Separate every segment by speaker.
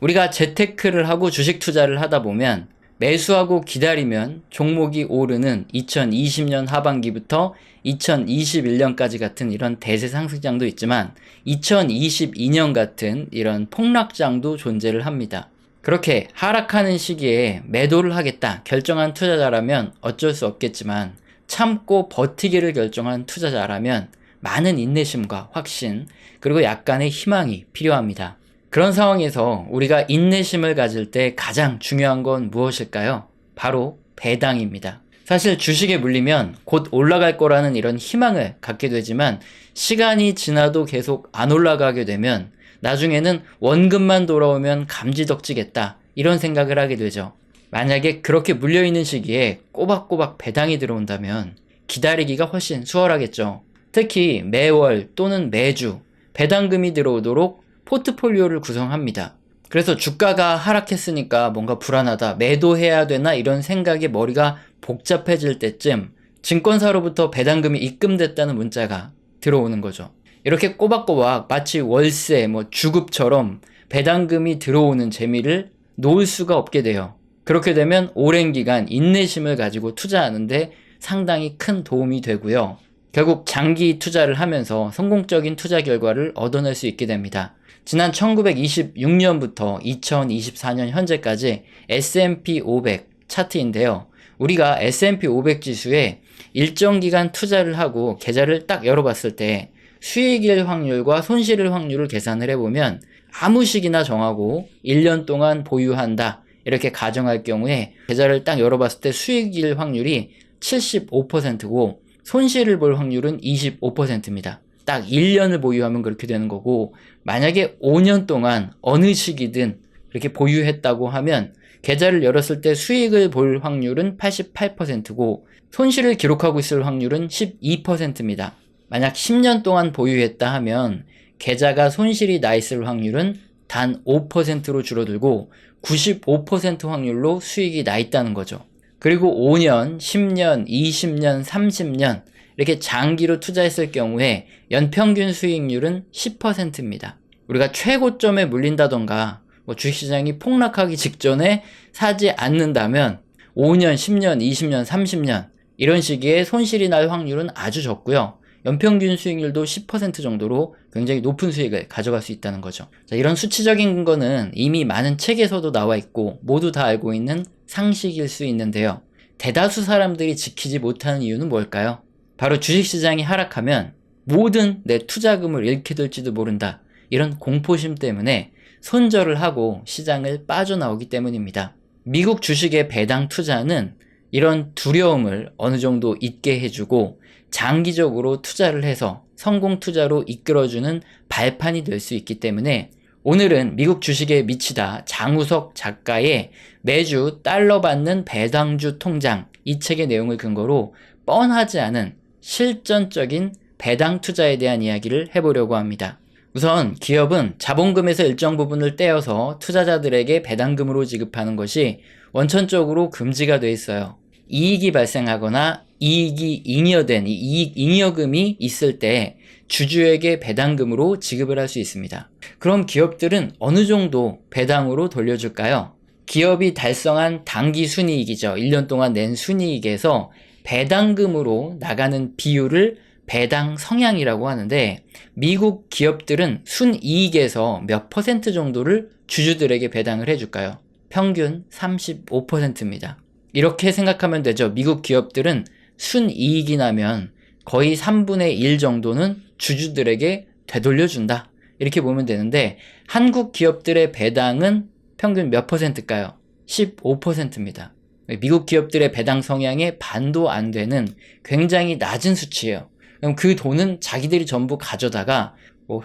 Speaker 1: 우리가 재테크를 하고 주식 투자를 하다 보면 매수하고 기다리면 종목이 오르는 2020년 하반기부터 2021년까지 같은 이런 대세 상승장도 있지만 2022년 같은 이런 폭락장도 존재를 합니다. 그렇게 하락하는 시기에 매도를 하겠다 결정한 투자자라면 어쩔 수 없겠지만 참고 버티기를 결정한 투자자라면 많은 인내심과 확신 그리고 약간의 희망이 필요합니다. 그런 상황에서 우리가 인내심을 가질 때 가장 중요한 건 무엇일까요? 바로 배당입니다. 사실 주식에 물리면 곧 올라갈 거라는 이런 희망을 갖게 되지만 시간이 지나도 계속 안 올라가게 되면 나중에는 원금만 돌아오면 감지덕지겠다 이런 생각을 하게 되죠. 만약에 그렇게 물려있는 시기에 꼬박꼬박 배당이 들어온다면 기다리기가 훨씬 수월하겠죠. 특히 매월 또는 매주 배당금이 들어오도록 포트폴리오를 구성합니다. 그래서 주가가 하락했으니까 뭔가 불안하다, 매도해야 되나 이런 생각에 머리가 복잡해질 때쯤 증권사로부터 배당금이 입금됐다는 문자가 들어오는 거죠. 이렇게 꼬박꼬박 마치 월세, 주급처럼 배당금이 들어오는 재미를 놓을 수가 없게 돼요. 그렇게 되면 오랜 기간 인내심을 가지고 투자하는데 상당히 큰 도움이 되고요. 결국 장기 투자를 하면서 성공적인 투자 결과를 얻어낼 수 있게 됩니다. 지난 1926년부터 2024년 현재까지 S&P 500 차트인데요. 우리가 S&P 500 지수에 일정 기간 투자를 하고 계좌를 딱 열어봤을 때 수익일 확률과 손실일 확률을 계산을 해보면 아무 시기나 정하고 1년 동안 보유한다 이렇게 가정할 경우에 계좌를 딱 열어봤을 때 수익일 확률이 75%고 손실을 볼 확률은 25%입니다. 딱 1년을 보유하면 그렇게 되는 거고 만약에 5년 동안 어느 시기든 이렇게 보유했다고 하면 계좌를 열었을 때 수익을 볼 확률은 88%고 손실을 기록하고 있을 확률은 12%입니다. 만약 10년 동안 보유했다 하면 계좌가 손실이 나 있을 확률은 단 5%로 줄어들고 95% 확률로 수익이 나 있다는 거죠. 그리고 5년, 10년, 20년, 30년 이렇게 장기로 투자했을 경우에 연평균 수익률은 10%입니다. 우리가 최고점에 물린다던가 주식시장이 폭락하기 직전에 사지 않는다면 5년, 10년, 20년, 30년 이런 시기에 손실이 날 확률은 아주 적고요. 연평균 수익률도 10% 정도로 굉장히 높은 수익을 가져갈 수 있다는 거죠. 자, 이런 수치적인 근거는 이미 많은 책에서도 나와 있고 모두 다 알고 있는 상식일 수 있는데요. 대다수 사람들이 지키지 못하는 이유는 뭘까요? 바로 주식시장이 하락하면 모든 내 투자금을 잃게 될지도 모른다. 이런 공포심 때문에 손절을 하고 시장을 빠져나오기 때문입니다. 미국 주식의 배당 투자는 이런 두려움을 어느 정도 잊게 해주고 장기적으로 투자를 해서 성공 투자로 이끌어주는 발판이 될 수 있기 때문에 오늘은 미국 주식에 미치다 장우석 작가의 매주 달러 받는 배당주 통장 이 책의 내용을 근거로 뻔하지 않은 실전적인 배당 투자에 대한 이야기를 해보려고 합니다. 우선 기업은 자본금에서 일정 부분을 떼어서 투자자들에게 배당금으로 지급하는 것이 원천적으로 금지가 돼 있어요. 이익이 발생하거나 이익이 잉여된 이 이익 잉여금이 있을 때 주주에게 배당금으로 지급을 할 수 있습니다. 그럼 기업들은 어느 정도 배당으로 돌려줄까요? 기업이 달성한 단기 순이익이죠. 1년 동안 낸 순이익에서 배당금으로 나가는 비율을 배당 성향이라고 하는데 미국 기업들은 순이익에서 몇 퍼센트 정도를 주주들에게 배당을 해줄까요? 평균 35%입니다. 이렇게 생각하면 되죠. 미국 기업들은 순이익이 나면 거의 3분의 1 정도는 주주들에게 되돌려준다. 이렇게 보면 되는데 한국 기업들의 배당은 평균 몇 퍼센트일까요? 15%입니다. 미국 기업들의 배당 성향의 반도 안 되는 굉장히 낮은 수치예요. 그럼 그 돈은 자기들이 전부 가져다가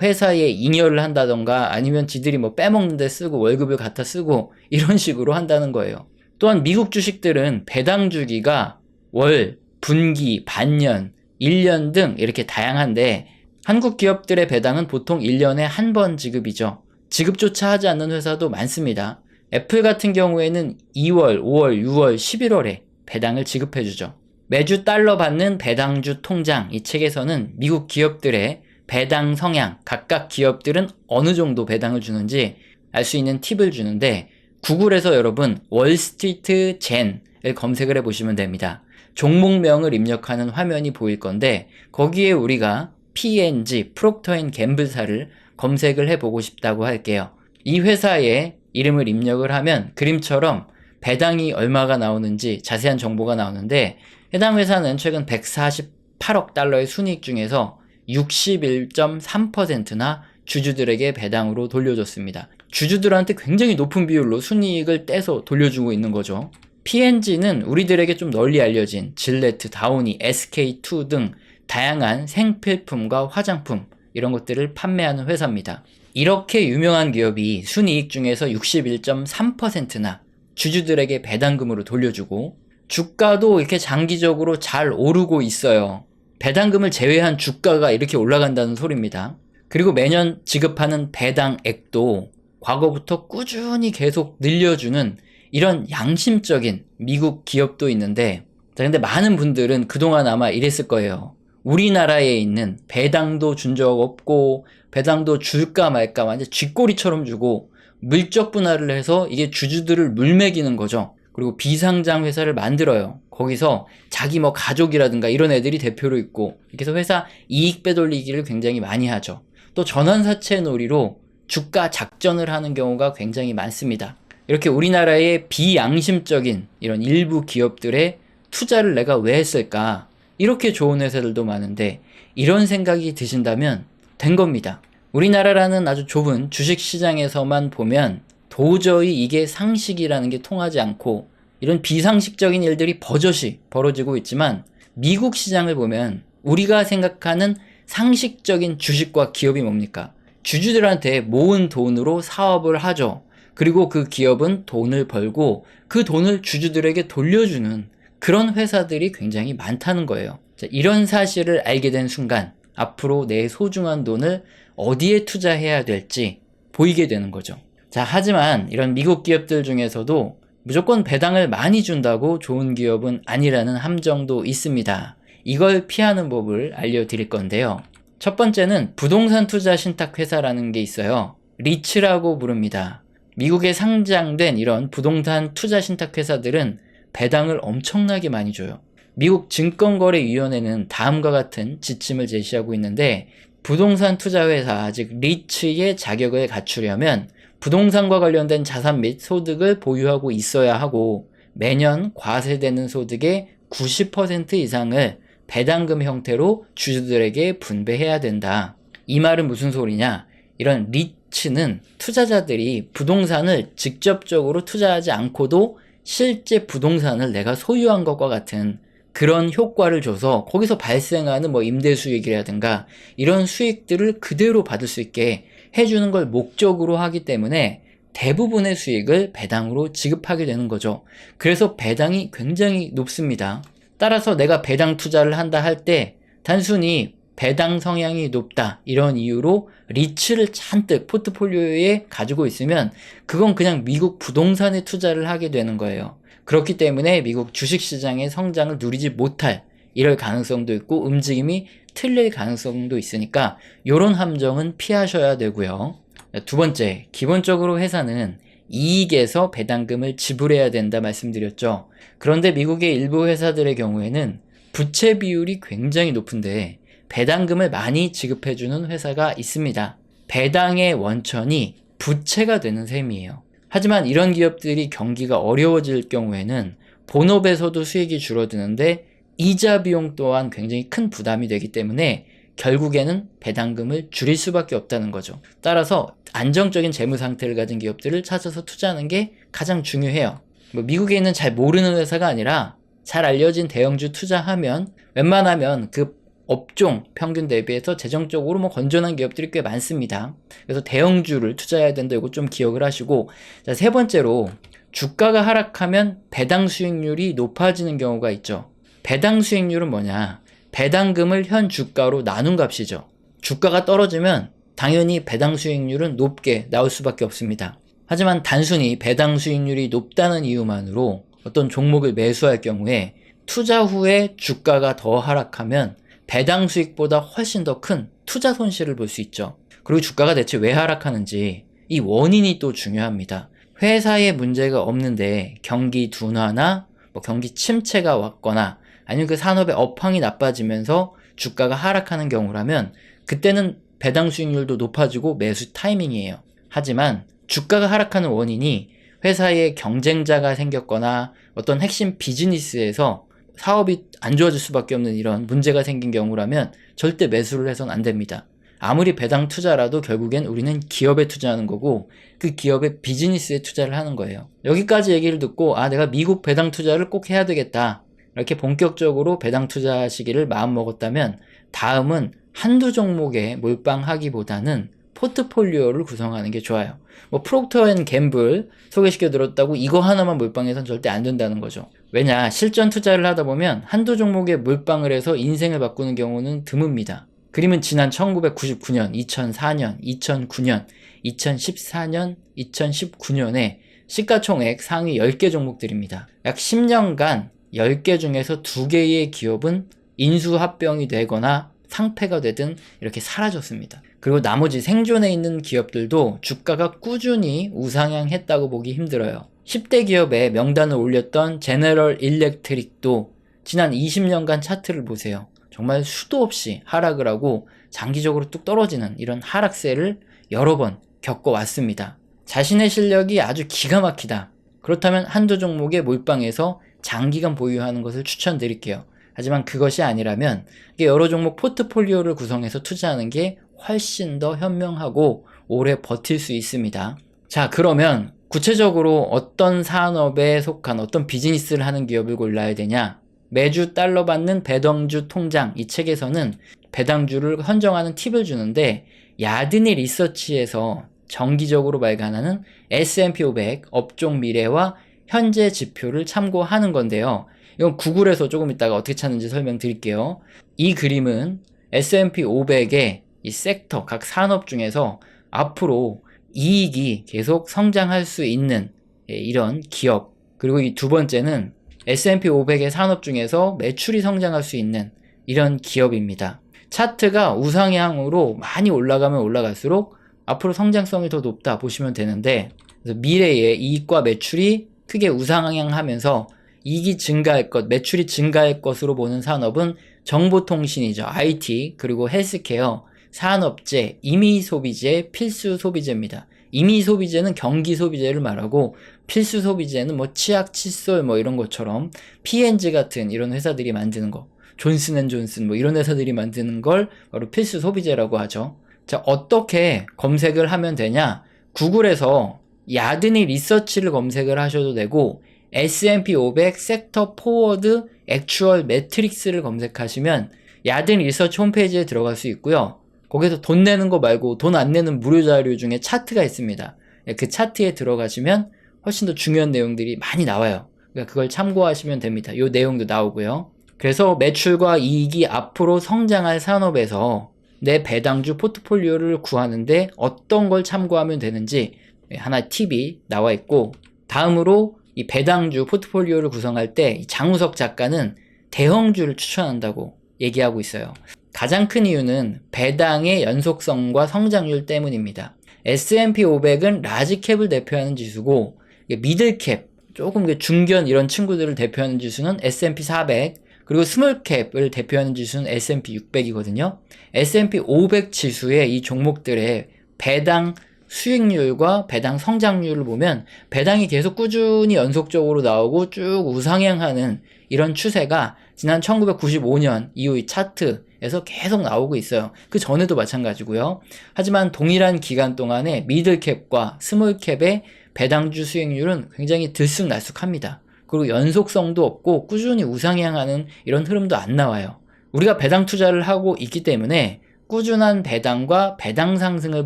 Speaker 1: 회사에 잉여를 한다던가 아니면 지들이 빼먹는 데 쓰고 월급을 갖다 쓰고 이런 식으로 한다는 거예요. 또한 미국 주식들은 배당 주기가 월, 분기, 반년, 1년 등 이렇게 다양한데 한국 기업들의 배당은 보통 1년에 한 번 지급이죠. 지급조차 하지 않는 회사도 많습니다. 애플 같은 경우에는 2월, 5월, 6월, 11월에 배당을 지급해주죠. 매주 달러 받는 배당주 통장 이 책에서는 미국 기업들의 배당 성향, 각각 기업들은 어느 정도 배당을 주는지 알 수 있는 팁을 주는데 구글에서 여러분 월스트리트 젠을 검색을 해보시면 됩니다. 종목명을 입력하는 화면이 보일 건데 거기에 우리가 P&G, 프록터 앤 갬블사를 검색을 해보고 싶다고 할게요. 이 회사의 이름을 입력을 하면 그림처럼 배당이 얼마가 나오는지 자세한 정보가 나오는데 해당 회사는 최근 148억 달러의 순이익 중에서 61.3%나 주주들에게 배당으로 돌려줬습니다. 주주들한테 굉장히 높은 비율로 순이익을 떼서 돌려주고 있는 거죠. P&G는 우리들에게 좀 널리 알려진 질레트, 다우니, SK2 등 다양한 생필품과 화장품 이런 것들을 판매하는 회사입니다. 이렇게 유명한 기업이 순이익 중에서 61.3%나 주주들에게 배당금으로 돌려주고 주가도 이렇게 장기적으로 잘 오르고 있어요. 배당금을 제외한 주가가 이렇게 올라간다는 소리입니다. 그리고 매년 지급하는 배당액도 과거부터 꾸준히 계속 늘려주는 이런 양심적인 미국 기업도 있는데 근데 많은 분들은 그동안 아마 이랬을 거예요. 우리나라에 있는 배당도 준 적 없고 배당도 줄까 말까 완전 쥐꼬리처럼 주고 물적 분할을 해서 이게 주주들을 물먹이는 거죠. 그리고 비상장 회사를 만들어요. 거기서 자기 뭐 가족이라든가 이런 애들이 대표로 있고 이렇게 해서 회사 이익 빼돌리기를 굉장히 많이 하죠. 또 전환사채 놀이로 주가 작전을 하는 경우가 굉장히 많습니다. 이렇게 우리나라의 비양심적인 이런 일부 기업들의 투자를 내가 왜 했을까? 이렇게 좋은 회사들도 많은데 이런 생각이 드신다면 된 겁니다. 우리나라라는 아주 좁은 주식시장에서만 보면 도저히 이게 상식이라는 게 통하지 않고 이런 비상식적인 일들이 버젓이 벌어지고 있지만 미국 시장을 보면 우리가 생각하는 상식적인 주식과 기업이 뭡니까? 주주들한테 모은 돈으로 사업을 하죠. 그리고 그 기업은 돈을 벌고 그 돈을 주주들에게 돌려주는 그런 회사들이 굉장히 많다는 거예요. 자, 이런 사실을 알게 된 순간 앞으로 내 소중한 돈을 어디에 투자해야 될지 보이게 되는 거죠. 자, 하지만 이런 미국 기업들 중에서도 무조건 배당을 많이 준다고 좋은 기업은 아니라는 함정도 있습니다. 이걸 피하는 법을 알려드릴 건데요. 첫 번째는 부동산 투자 신탁 회사라는 게 있어요. 리츠라고 부릅니다. 미국에 상장된 이런 부동산 투자 신탁 회사들은 배당을 엄청나게 많이 줘요. 미국 증권거래위원회는 다음과 같은 지침을 제시하고 있는데 부동산 투자 회사, 즉 리츠의 자격을 갖추려면 부동산과 관련된 자산 및 소득을 보유하고 있어야 하고 매년 과세되는 소득의 90% 이상을 배당금 형태로 주주들에게 분배해야 된다. 이 말은 무슨 소리냐? 이런 리츠는 투자자들이 부동산을 직접적으로 투자하지 않고도 실제 부동산을 내가 소유한 것과 같은 그런 효과를 줘서 거기서 발생하는 뭐 임대 수익이라든가 이런 수익들을 그대로 받을 수 있게 해주는 걸 목적으로 하기 때문에 대부분의 수익을 배당으로 지급하게 되는 거죠. 그래서 배당이 굉장히 높습니다. 따라서 내가 배당 투자를 한다 할 때 단순히 배당 성향이 높다 이런 이유로 리츠를 잔뜩 포트폴리오에 가지고 있으면 그건 그냥 미국 부동산에 투자를 하게 되는 거예요. 그렇기 때문에 미국 주식시장의 성장을 누리지 못할 이럴 가능성도 있고 움직임이 틀릴 가능성도 있으니까 이런 함정은 피하셔야 되고요. 두 번째, 기본적으로 회사는 이익에서 배당금을 지불해야 된다 말씀드렸죠. 그런데 미국의 일부 회사들의 경우에는 부채 비율이 굉장히 높은데 배당금을 많이 지급해주는 회사가 있습니다. 배당의 원천이 부채가 되는 셈이에요. 하지만 이런 기업들이 경기가 어려워질 경우에는 본업에서도 수익이 줄어드는데 이자 비용 또한 굉장히 큰 부담이 되기 때문에 결국에는 배당금을 줄일 수밖에 없다는 거죠. 따라서 안정적인 재무 상태를 가진 기업들을 찾아서 투자하는 게 가장 중요해요. 미국에 있는 잘 모르는 회사가 아니라 잘 알려진 대형주 투자하면 웬만하면 그 업종 평균 대비해서 재정적으로 건전한 기업들이 꽤 많습니다. 그래서 대형주를 투자해야 된다. 이거 좀 기억을 하시고, 자, 세 번째로 주가가 하락하면 배당 수익률이 높아지는 경우가 있죠. 배당 수익률은 뭐냐? 배당금을 현 주가로 나눈 값이죠. 주가가 떨어지면 당연히 배당 수익률은 높게 나올 수밖에 없습니다. 하지만 단순히 배당 수익률이 높다는 이유만으로 어떤 종목을 매수할 경우에 투자 후에 주가가 더 하락하면 배당 수익보다 훨씬 더 큰 투자 손실을 볼 수 있죠. 그리고 주가가 대체 왜 하락하는지 이 원인이 또 중요합니다. 회사에 문제가 없는데 경기 둔화나 경기 침체가 왔거나 아니면 그 산업의 업황이 나빠지면서 주가가 하락하는 경우라면 그때는 배당 수익률도 높아지고 매수 타이밍이에요. 하지만 주가가 하락하는 원인이 회사에 경쟁자가 생겼거나 어떤 핵심 비즈니스에서 사업이 안 좋아질 수밖에 없는 이런 문제가 생긴 경우라면 절대 매수를 해서는 안 됩니다. 아무리 배당 투자라도 결국엔 우리는 기업에 투자하는 거고 그 기업의 비즈니스에 투자를 하는 거예요. 여기까지 얘기를 듣고 내가 미국 배당 투자를 꼭 해야 되겠다, 이렇게 본격적으로 배당 투자 시기를 마음먹었다면 다음은 한두 종목에 몰빵하기보다는 포트폴리오를 구성하는 게 좋아요. 프록터 앤 갬블 소개시켜 드렸다고 이거 하나만 몰빵해서는 절대 안 된다는 거죠. 왜냐, 실전 투자를 하다 보면 한두 종목에 몰빵을 해서 인생을 바꾸는 경우는 드뭅니다. 그림은 지난 1999년, 2004년, 2009년, 2014년, 2019년에 시가총액 상위 10개 종목들입니다. 약 10년간 10개 중에서 2개의 기업은 인수합병이 되거나 상폐가 되든 이렇게 사라졌습니다. 그리고 나머지 생존해 있는 기업들도 주가가 꾸준히 우상향했다고 보기 힘들어요. 10대 기업에 명단을 올렸던 제너럴 일렉트릭도 지난 20년간 차트를 보세요. 정말 수도 없이 하락을 하고 장기적으로 뚝 떨어지는 이런 하락세를 여러 번 겪어왔습니다. 자신의 실력이 아주 기가 막히다, 그렇다면 한두 종목에 몰빵해서 장기간 보유하는 것을 추천드릴게요. 하지만 그것이 아니라면 여러 종목 포트폴리오를 구성해서 투자하는 게 훨씬 더 현명하고 오래 버틸 수 있습니다. 자, 그러면 구체적으로 어떤 산업에 속한 어떤 비즈니스를 하는 기업을 골라야 되냐? 매주 달러 받는 배당주 통장, 이 책에서는 배당주를 선정하는 팁을 주는데 야드니 리서치에서 정기적으로 발간하는 S&P 500 업종 미래와 현재 지표를 참고하는 건데요. 이건 구글에서 조금 이따가 어떻게 찾는지 설명드릴게요. 이 그림은 S&P 500의 이 섹터, 각 산업 중에서 앞으로 이익이 계속 성장할 수 있는 이런 기업, 그리고 이 두 번째는 S&P 500의 산업 중에서 매출이 성장할 수 있는 이런 기업입니다. 차트가 우상향으로 많이 올라가면 올라갈수록 앞으로 성장성이 더 높다 보시면 되는데, 그래서 미래의 이익과 매출이 크게 우상향하면서 이익이 증가할 것, 매출이 증가할 것으로 보는 산업은 정보통신이죠. IT, 그리고 헬스케어, 산업재, 임의소비재, 필수소비재입니다. 임의소비재는 경기소비재를 말하고 필수소비재는 치약, 칫솔 이런 것처럼 P&G 같은 이런 회사들이 만드는 거, 존슨앤존슨 이런 회사들이 만드는 걸 바로 필수소비재라고 하죠. 자, 어떻게 검색을 하면 되냐? 구글에서 야드니 리서치를 검색을 하셔도 되고 S&P 500 섹터 포워드 액추얼 매트릭스를 검색하시면 야드니 리서치 홈페이지에 들어갈 수 있고요. 거기서 돈 내는 거 말고 돈 안 내는 무료 자료 중에 차트가 있습니다. 그 차트에 들어가시면 훨씬 더 중요한 내용들이 많이 나와요. 그러니까 그걸 참고하시면 됩니다. 이 내용도 나오고요. 그래서 매출과 이익이 앞으로 성장할 산업에서 내 배당주 포트폴리오를 구하는데 어떤 걸 참고하면 되는지 하나 팁이 나와 있고, 다음으로 이 배당주 포트폴리오를 구성할 때 장우석 작가는 대형주를 추천한다고 얘기하고 있어요. 가장 큰 이유는 배당의 연속성과 성장률 때문입니다. S&P 500은 라지캡을 대표하는 지수고 미들캡, 조금 중견 이런 친구들을 대표하는 지수는 S&P 400, 그리고 스몰캡을 대표하는 지수는 S&P 600이거든요. S&P 500 지수의 이 종목들의 배당 수익률과 배당 성장률을 보면 배당이 계속 꾸준히 연속적으로 나오고 쭉 우상향하는 이런 추세가 지난 1995년 이후 이 차트에서 계속 나오고 있어요. 그 전에도 마찬가지고요. 하지만 동일한 기간 동안에 미들캡과 스몰캡의 배당주 수익률은 굉장히 들쑥날쑥합니다. 그리고 연속성도 없고 꾸준히 우상향하는 이런 흐름도 안 나와요. 우리가 배당 투자를 하고 있기 때문에 꾸준한 배당과 배당 상승을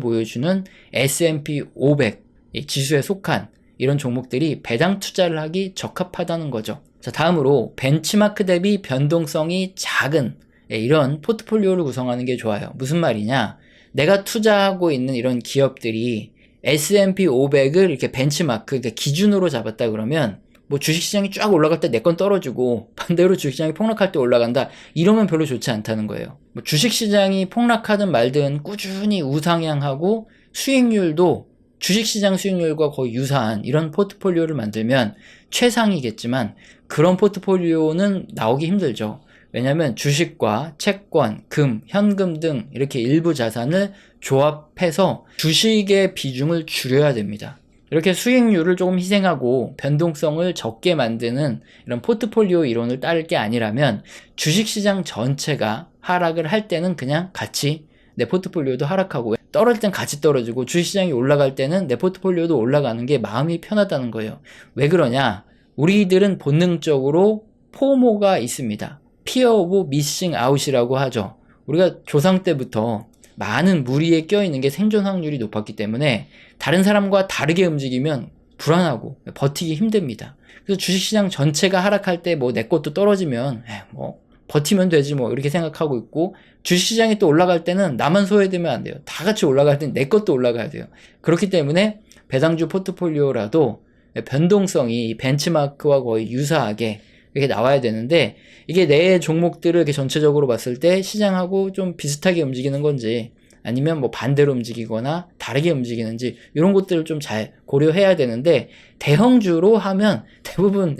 Speaker 1: 보여주는 S&P 500 지수에 속한 이런 종목들이 배당 투자를 하기 적합하다는 거죠. 자, 다음으로 벤치마크 대비 변동성이 작은 이런 포트폴리오를 구성하는 게 좋아요. 무슨 말이냐? 내가 투자하고 있는 이런 기업들이 S&P 500을 이렇게 벤치마크, 그러니까 기준으로 잡았다 그러면 주식시장이 쫙 올라갈 때 내 건 떨어지고 반대로 주식시장이 폭락할 때 올라간다, 이러면 별로 좋지 않다는 거예요. 주식시장이 폭락하든 말든 꾸준히 우상향하고 수익률도 주식시장 수익률과 거의 유사한 이런 포트폴리오를 만들면 최상이겠지만 그런 포트폴리오는 나오기 힘들죠. 왜냐하면 주식과 채권, 금, 현금 등 이렇게 일부 자산을 조합해서 주식의 비중을 줄여야 됩니다. 이렇게 수익률을 조금 희생하고 변동성을 적게 만드는 이런 포트폴리오 이론을 따를 게 아니라면 주식시장 전체가 하락을 할 때는 그냥 같이 내 포트폴리오도 하락하고 떨어질 땐 같이 떨어지고 주식시장이 올라갈 때는 내 포트폴리오도 올라가는 게 마음이 편하다는 거예요. 왜 그러냐? 우리들은 본능적으로 포모가 있습니다. Fear of Missing Out이라고 하죠. 우리가 조상 때부터 많은 무리에 껴있는 게 생존 확률이 높았기 때문에 다른 사람과 다르게 움직이면 불안하고 버티기 힘듭니다. 그래서 주식시장 전체가 하락할 때 뭐 내 것도 떨어지면 뭐 버티면 되지 뭐 이렇게 생각하고 있고, 주식시장이 또 올라갈 때는 나만 소외되면 안 돼요. 다 같이 올라갈 때는 내 것도 올라가야 돼요. 그렇기 때문에 배당주 포트폴리오라도 변동성이 벤치마크와 거의 유사하게 이렇게 나와야 되는데, 이게 내 종목들을 이렇게 전체적으로 봤을 때 시장하고 좀 비슷하게 움직이는 건지 아니면 뭐 반대로 움직이거나 다르게 움직이는지 이런 것들을 좀 잘 고려해야 되는데, 대형주로 하면 대부분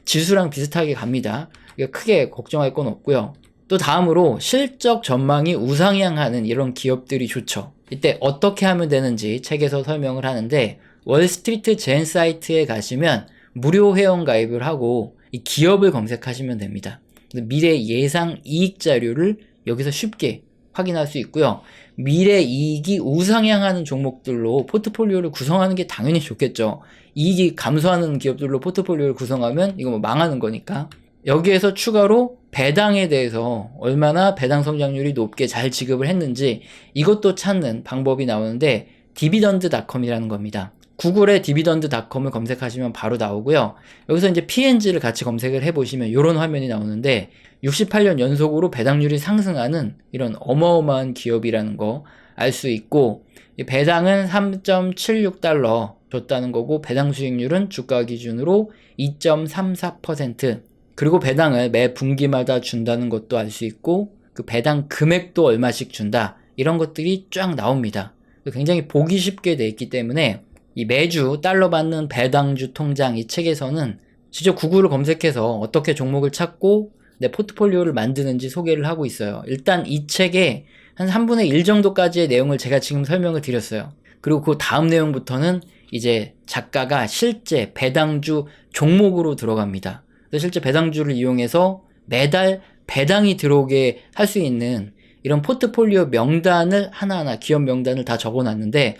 Speaker 1: 지수랑 비슷하게 갑니다. 크게 걱정할 건 없고요. 또 다음으로 실적 전망이 우상향하는 이런 기업들이 좋죠. 이때 어떻게 하면 되는지 책에서 설명을 하는데, 월스트리트 젠 사이트에 가시면 무료 회원 가입을 하고 이 기업을 검색하시면 됩니다. 미래 예상 이익 자료를 여기서 쉽게 확인할 수 있고요. 미래 이익이 우상향하는 종목들로 포트폴리오를 구성하는 게 당연히 좋겠죠. 이익이 감소하는 기업들로 포트폴리오를 구성하면 이거 뭐 망하는 거니까. 여기에서 추가로 배당에 대해서 얼마나 배당 성장률이 높게 잘 지급을 했는지 이것도 찾는 방법이 나오는데, 디비던드닷컴이라는 겁니다. 구글에 디비던드닷컴을 검색하시면 바로 나오고요. 여기서 이제 P&G를 같이 검색을 해보시면 이런 화면이 나오는데, 68년 연속으로 배당률이 상승하는 이런 어마어마한 기업이라는 거 알 수 있고, 배당은 3.76달러 줬다는 거고, 배당 수익률은 주가 기준으로 2.34%, 그리고 배당을 매 분기마다 준다는 것도 알 수 있고, 그 배당 금액도 얼마씩 준다, 이런 것들이 쫙 나옵니다. 굉장히 보기 쉽게 돼 있기 때문에 이 매주 달러 받는 배당주 통장 이 책에서는 직접 구글을 검색해서 어떻게 종목을 찾고 내 포트폴리오를 만드는지 소개를 하고 있어요. 일단 이 책에 한 3분의 1 정도까지의 내용을 제가 지금 설명을 드렸어요. 그리고 그 다음 내용부터는 이제 작가가 실제 배당주 종목으로 들어갑니다. 그래서 실제 배당주를 이용해서 매달 배당이 들어오게 할 수 있는 이런 포트폴리오 명단을 하나하나, 기업 명단을 다 적어놨는데,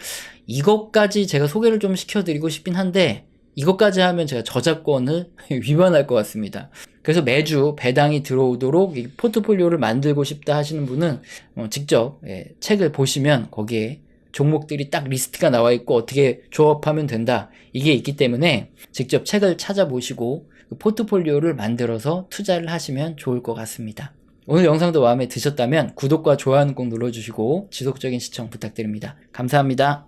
Speaker 1: 이것까지 제가 소개를 좀 시켜드리고 싶긴 한데 이것까지 하면 제가 저작권을 위반할 것 같습니다. 그래서 매주 배당이 들어오도록 이 포트폴리오를 만들고 싶다 하시는 분은 직접 책을 보시면 거기에 종목들이 딱 리스트가 나와 있고 어떻게 조합하면 된다, 이게 있기 때문에 직접 책을 찾아보시고 그 포트폴리오를 만들어서 투자를 하시면 좋을 것 같습니다. 오늘 영상도 마음에 드셨다면 구독과 좋아요는 꼭 눌러주시고 지속적인 시청 부탁드립니다. 감사합니다.